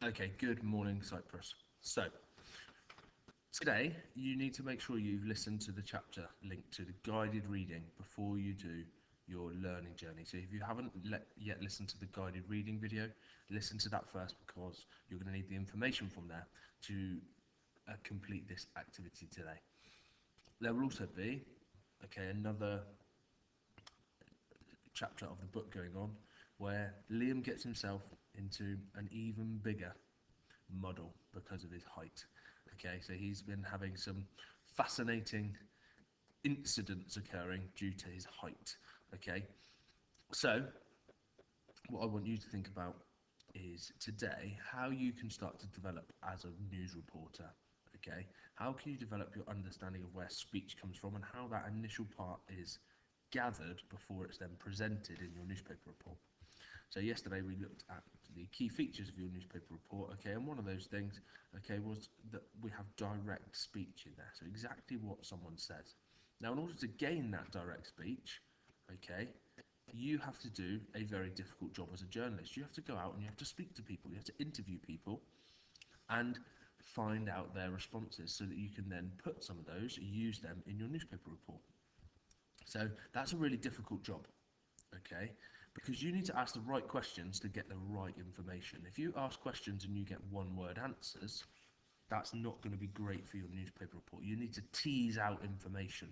Okay, good morning, Cyprus. So, today you need to make sure you've listened to the chapter linked to the guided reading before you do your learning journey. So, if you haven't yet listened to the guided reading video, listen to that first because you're going to need the information from there to complete this activity today. There will also be, another chapter of the book going on where Liam gets himself into an even bigger muddle because of his height. Okay, so he's been having some fascinating incidents occurring due to his height. Okay, so what I want you to think about is today how you can start to develop as a news reporter. Okay, how can you develop your understanding of where speech comes from and how that initial part is gathered before it's then presented in your newspaper report. So yesterday we looked at the key features of your newspaper report, okay, and one of those things, okay, was that we have direct speech in there, so exactly what someone says. Now, in order to gain that direct speech, okay, you have to do a very difficult job as a journalist. You have to go out and you have to speak to people, you have to interview people, and find out their responses so that you can then put some of those, use them in your newspaper report. So that's a really difficult job, okay? Because you need to ask the right questions to get the right information. If you ask questions and you get one-word answers, that's not going to be great for your newspaper report. You need to tease out information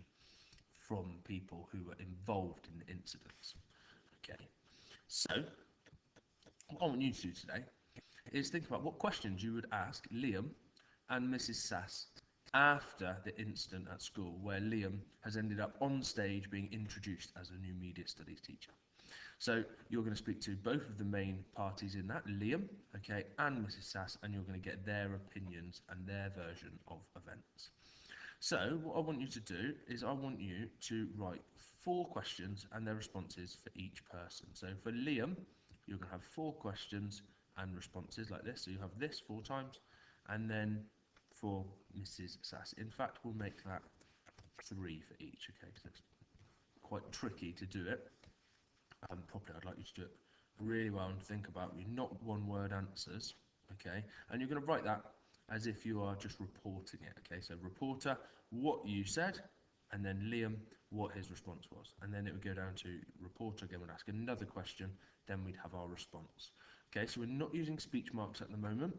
from people who were involved in the incidents. Okay, so what I want you to do today is think about what questions you would ask Liam and Mrs. Sass after the incident at school where Liam has ended up on stage being introduced as a new media studies teacher. So you're going to speak to both of the main parties in that, Liam, okay, and Mrs. Sass, and you're going to get their opinions and their version of events. So what I want you to do is I want you to write 4 questions and their responses for each person. So for Liam, you're going to have 4 questions and responses like this. So you have this 4 times, and then for Mrs. Sass. In fact, we'll make that 3 for each, okay, because it's quite tricky to do it properly. I'd like you to do it really well and think about your not one-word answers, okay? And you're going to write that as if you are just reporting it, okay? So reporter, what you said, and then Liam, what his response was. And then it would go down to reporter again, would ask another question, then we'd have our response. Okay, so we're not using speech marks at the moment.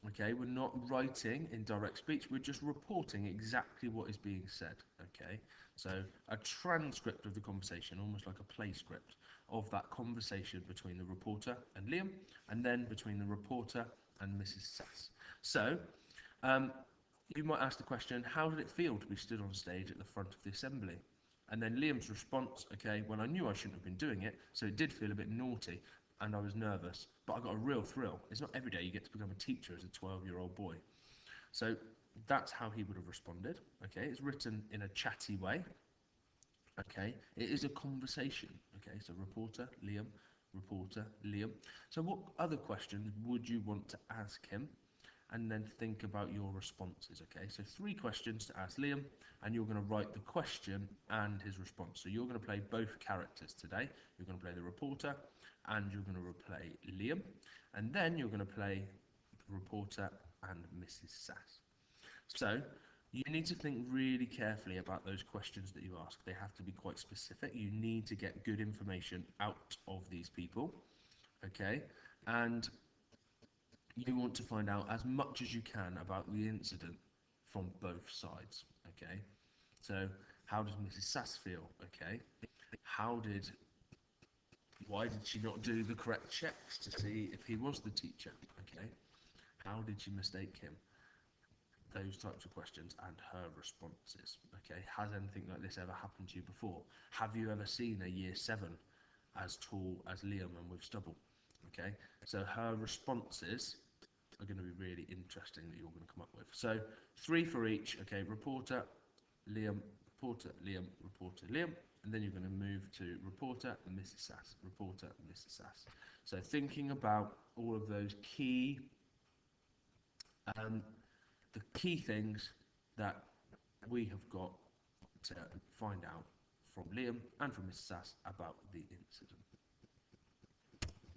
Okay, we're not writing in direct speech, we're just reporting exactly what is being said. Okay, so a transcript of the conversation, almost like a play script of that conversation between the reporter and Liam, and then between the reporter and Mrs. Sass. So, you might ask the question, how did it feel to be stood on stage at the front of the assembly? And then Liam's response, okay, well, I knew I shouldn't have been doing it, so it did feel a bit naughty, and I was nervous, but I got a real thrill. It's not every day you get to become a teacher as a 12-year-old boy. So that's how he would have responded, okay? It's written in a chatty way, okay? It is a conversation, okay? So reporter, Liam. So what other questions would you want to ask him? And then think about your responses, okay? So 3 questions to ask Liam, and you're going to write the question and his response. So you're going to play both characters today. You're going to play the reporter, and you're going to play Liam, and then you're going to play the reporter and Mrs. Sass. So you need to think really carefully about those questions that you ask. They have to be quite specific. You need to get good information out of these people, okay? And you want to find out as much as you can about the incident from both sides, okay? So how does Mrs. Sass feel, okay? Why did she not do the correct checks to see if he was the teacher, okay? How did she mistake him? Those types of questions and her responses, okay? Has anything like this ever happened to you before? Have you ever seen a year 7 as tall as Liam and with stubble, okay? So her responses are going to be really interesting that you're going to come up with. So 3 for each, okay? Reporter, Liam, reporter, Liam, reporter, Liam, and then you're going to move to reporter and Mrs. Sass, reporter and Mrs. Sass. So thinking about all of those the key things that we have got to find out from Liam and from Mrs. Sass about the incident.